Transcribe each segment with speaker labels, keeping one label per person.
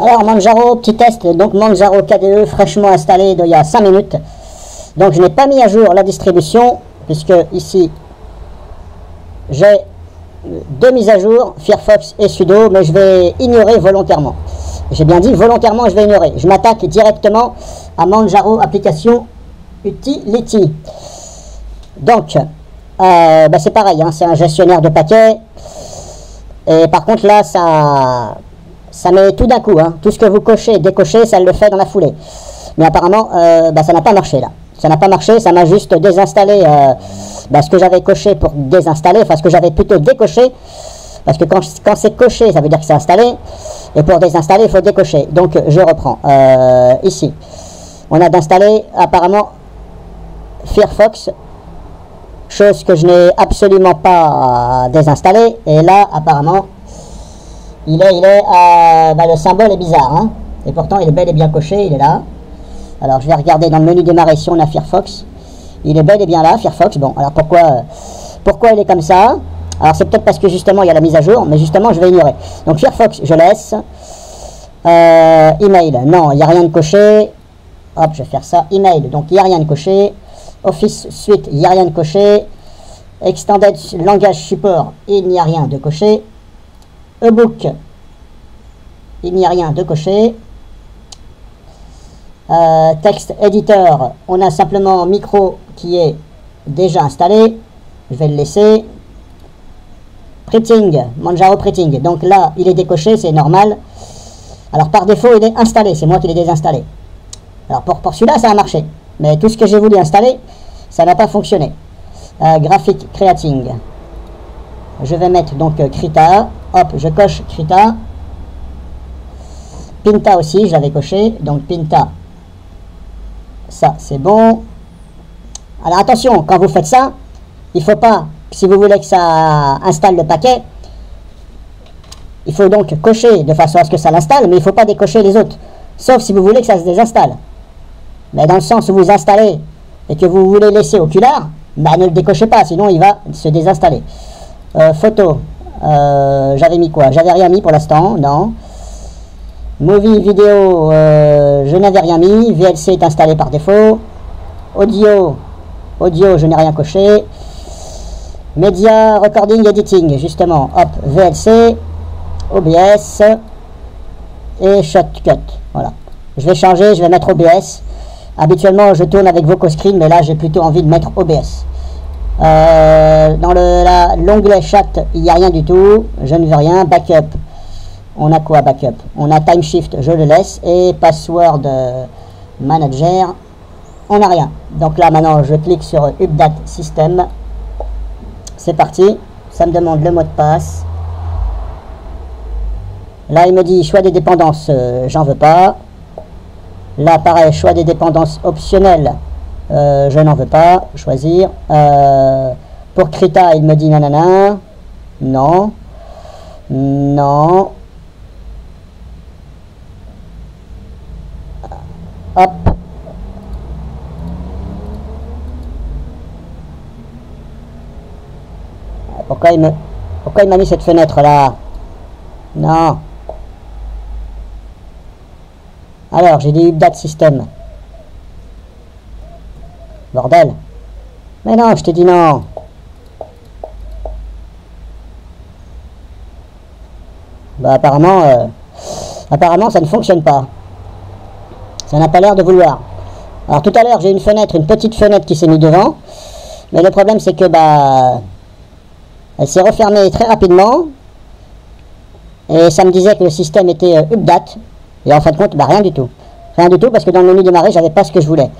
Speaker 1: Alors Manjaro, petit test, donc Manjaro KDE fraîchement installé d'il y a 5 minutes. Donc je n'ai pas mis à jour la distribution, puisque ici j'ai deux mises à jour, Firefox et sudo, mais je vais ignorer volontairement. J'ai bien dit volontairement, je vais ignorer. Je m'attaque directement à Manjaro Application Utility. Donc, c'est pareil, hein, c'est un gestionnaire de paquets. Et par contre là, ça met tout d'un coup, hein. Tout ce que vous cochez et décochez, ça le fait dans la foulée. Mais apparemment, ça n'a pas marché là. Ça n'a pas marché, ça m'a juste désinstallé ce que j'avais coché pour désinstaller, enfin ce que j'avais plutôt décoché. Parce que quand c'est coché, ça veut dire que c'est installé. Et pour désinstaller, il faut décocher. Donc je reprends. Ici, on a d'installer apparemment Firefox. Chose que je n'ai absolument pas désinstallé. Et là, apparemment, le symbole est bizarre, hein. Et pourtant il est bel et bien coché, il est là. Alors je vais regarder dans le menu démarrer si on a Firefox. Il est bel et bien là, Firefox. Bon, alors pourquoi il est comme ça? Alors c'est peut-être parce que justement il y a la mise à jour, mais justement je vais ignorer. Donc Firefox, je laisse. Email, non, il n'y a rien de coché. Hop, je vais faire ça. Email, donc il n'y a rien de coché. Office Suite, il n'y a rien de coché. Extended Langage Support, il n'y a rien de coché. E-book, il n'y a rien de coché. Text Editor, on a simplement Micro qui est déjà installé. Je vais le laisser. Printing, Manjaro Printing. Donc là, il est décoché, c'est normal. Alors par défaut, il est installé. C'est moi qui l'ai désinstallé. Alors pour celui-là, ça a marché. Mais tout ce que j'ai voulu installer, ça n'a pas fonctionné. Graphic Creating. Je vais mettre donc Krita. Hop, je coche Krita. Pinta aussi, je l'avais coché. Donc Pinta. Ça, c'est bon. Alors attention, quand vous faites ça, il ne faut pas, si vous voulez que ça installe le paquet, il faut donc cocher de façon à ce que ça l'installe, mais il ne faut pas décocher les autres. Sauf si vous voulez que ça se désinstalle. Mais dans le sens où vous installez et que vous voulez laisser Ocular, ne le décochez pas, sinon il va se désinstaller. Photo, j'avais mis quoi? J'avais rien mis pour l'instant, non. Movie, vidéo, je n'avais rien mis. VLC est installé par défaut. Audio, je n'ai rien coché. Media, recording, editing, justement. Hop, VLC, OBS et Shotcut. Voilà. Je vais changer, je vais mettre OBS. Habituellement, je tourne avec VocoScreen, mais là, j'ai plutôt envie de mettre OBS. Dans l'onglet chat, il n'y a rien du tout. Je ne veux rien. Backup. On a quoi backup? On a Timeshift, je le laisse. Et Password Manager, on n'a rien. Donc là, maintenant, je clique sur Update System. C'est parti. Ça me demande le mot de passe. Là, il me dit choix des dépendances, j'en veux pas. Là, pareil, choix des dépendances optionnelles, je n'en veux pas. Choisir. Pour Krita, il me dit nanana. Non. Non. Hop. Pourquoi il m'a mis cette fenêtre là? Non. Alors, j'ai dit Update System. Bordel. Mais non, je t'ai dit non. Bah apparemment ça ne fonctionne pas. Ça n'a pas l'air de vouloir. Alors tout à l'heure j'ai une petite fenêtre qui s'est mise devant. Mais le problème c'est que elle s'est refermée très rapidement. Et ça me disait que le système était update. Et en fin de compte, rien du tout. Rien du tout parce que dans le menu démarrer, j'avais pas ce que je voulais.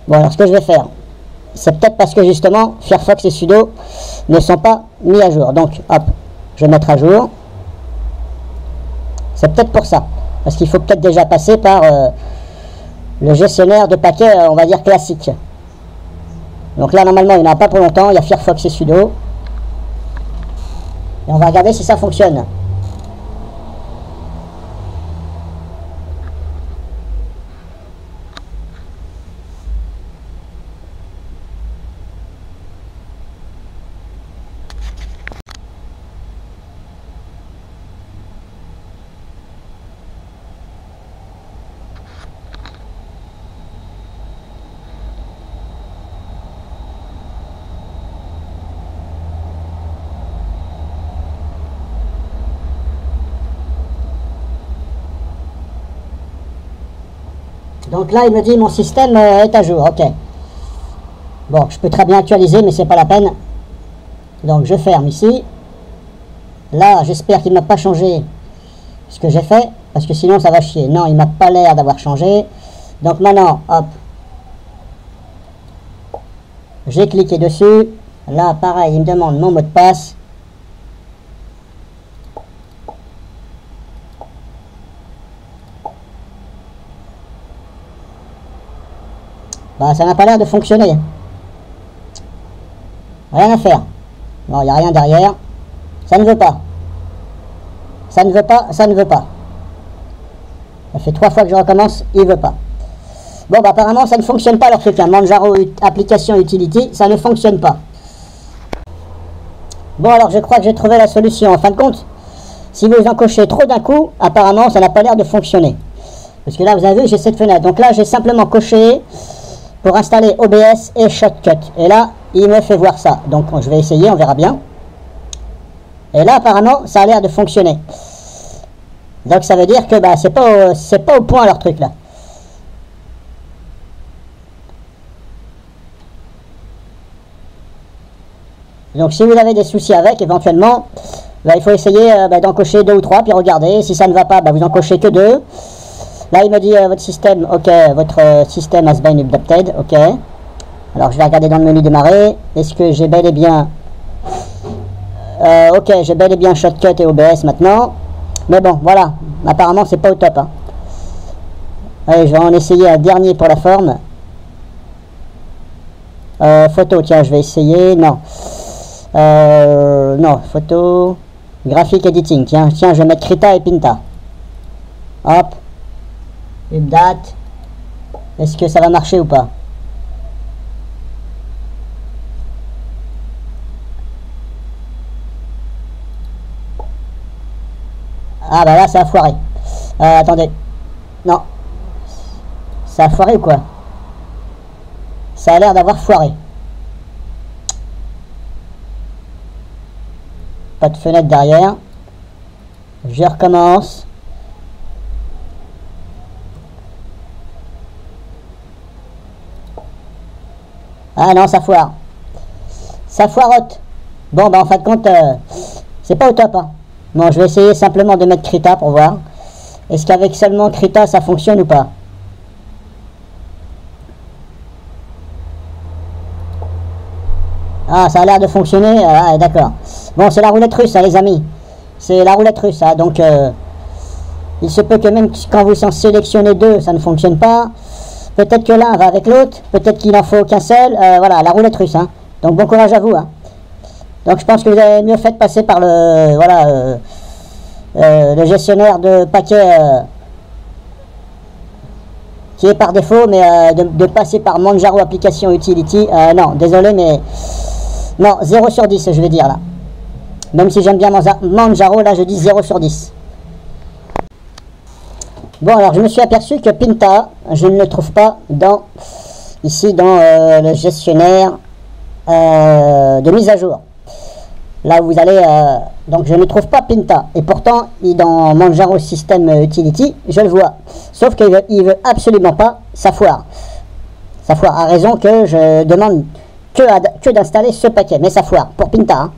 Speaker 1: Bon alors ce que je vais faire, c'est peut-être parce que justement Firefox et sudo ne sont pas mis à jour. Donc hop, je vais mettre à jour. C'est peut-être pour ça. Parce qu'il faut peut-être déjà passer par le gestionnaire de paquets, on va dire classique. Donc là, normalement, il n'y en a pas pour longtemps. Il y a Firefox et sudo. Et on va regarder si ça fonctionne. Donc là, il me dit mon système est à jour. Ok. Bon, je peux très bien actualiser, mais c'est pas la peine. Donc je ferme ici. Là, j'espère qu'il ne m'a pas changé ce que j'ai fait, parce que sinon ça va chier. Non, il m'a pas l'air d'avoir changé. Donc maintenant, hop. J'ai cliqué dessus. Là, pareil, il me demande mon mot de passe. Bah, ça n'a pas l'air de fonctionner. Rien à faire. Non, il n'y a rien derrière. Ça ne veut pas. Ça ne veut pas, ça ne veut pas. Ça fait 3 fois que je recommence, il ne veut pas. Bon, bah apparemment, ça ne fonctionne pas leur truc. Hein. Manjaro Application Utility, ça ne fonctionne pas. Bon, alors je crois que j'ai trouvé la solution. En fin de compte, si vous encochez trop d'un coup, apparemment, ça n'a pas l'air de fonctionner. Parce que là, vous avez vu, j'ai cette fenêtre. Donc là, j'ai simplement coché pour installer OBS et Shotcut. Et là, il me fait voir ça. Donc je vais essayer, on verra bien. Et là, apparemment, ça a l'air de fonctionner. Donc ça veut dire que bah, c'est pas au point leur truc là. Donc si vous avez des soucis avec, éventuellement, bah, il faut essayer d'encocher 2 ou 3, puis regarder. Si ça ne va pas, bah, vous encochez que 2. Là, il me dit votre système, ok, votre système has been updated, ok. Alors je vais regarder dans le menu démarrer. Est-ce que j'ai bel et bien... ok, j'ai bel et bien Shotcut et OBS maintenant. Mais bon, voilà. Apparemment, c'est pas au top. Hein. Allez, je vais en essayer un dernier pour la forme. Photo, tiens, je vais essayer. Non. Non, photo. Graphic editing. Tiens, je vais mettre Krita et Pinta. Hop. Update. Est-ce que ça va marcher ou pas? Ah bah là ça a foiré. Attendez. Non. Ça a foiré ou quoi? Ça a l'air d'avoir foiré. Pas de fenêtre derrière. Je recommence. Ah non, ça foire. Ça foirote. Bon bah en fin de compte, c'est pas au top. Hein. Bon, je vais essayer simplement de mettre Krita pour voir. Est-ce qu'avec seulement Krita, ça fonctionne ou pas? Ah, ça a l'air de fonctionner. Ah, d'accord. Bon, c'est la roulette russe, hein, les amis. C'est la roulette russe. Hein, donc, il se peut que même quand vous en sélectionnez 2, ça ne fonctionne pas. Peut-être que l'un va avec l'autre. Peut-être qu'il n'en faut qu'un seul. Voilà, la roulette russe. Hein. Donc, bon courage à vous. Hein. Donc je pense que vous avez mieux fait de passer par le le gestionnaire de paquets qui est par défaut, mais de passer par Manjaro Application Utility. Non, désolé, mais non, 0 sur 10 je vais dire là. Même si j'aime bien Manjaro, là je dis 0 sur 10. Bon, alors je me suis aperçu que Pinta, je ne le trouve pas ici dans le gestionnaire de mise à jour. Là où vous allez, donc je ne trouve pas Pinta, et pourtant dans Manjaro System Utility, je le vois. Sauf qu'il veut absolument pas, ça foire. Ça foire, à raison que je demande que d'installer ce paquet, mais ça foire, pour Pinta.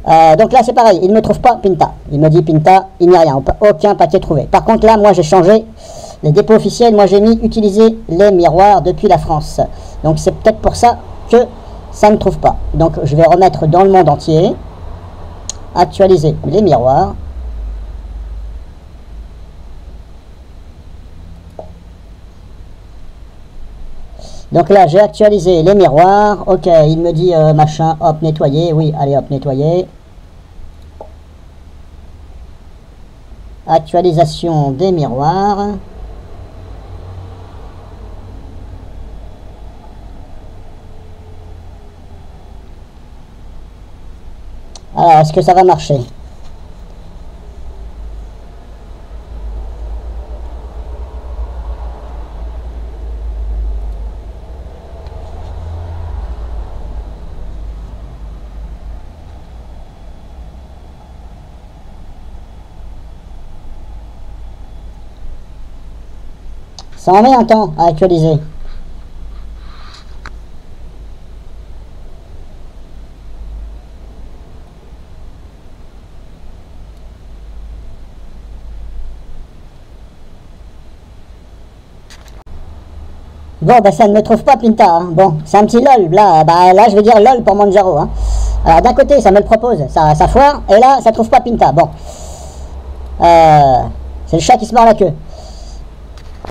Speaker 1: Hein. Donc là c'est pareil, il ne me trouve pas Pinta. Il me dit Pinta, il n'y a rien, aucun paquet trouvé. Par contre là, moi j'ai changé les dépôts officiels, moi j'ai mis utiliser les miroirs depuis la France. Donc c'est peut-être pour ça que ça ne trouve pas. Donc je vais remettre dans le monde entier, actualiser les miroirs. Donc là j'ai actualisé les miroirs. Ok, il me dit machin, hop, nettoyer. Oui, allez hop, nettoyer. Actualisation des miroirs. Alors, est-ce que ça va marcher? Ça en met un temps à actualiser. Bon, bah ça ne me trouve pas Pinta. Hein. Bon, c'est un petit lol. Là, bah, là, je vais dire lol pour Manjaro. Hein. Alors, d'un côté, ça me le propose, ça foire. Et là, ça trouve pas Pinta. Bon. C'est le chat qui se mord la queue.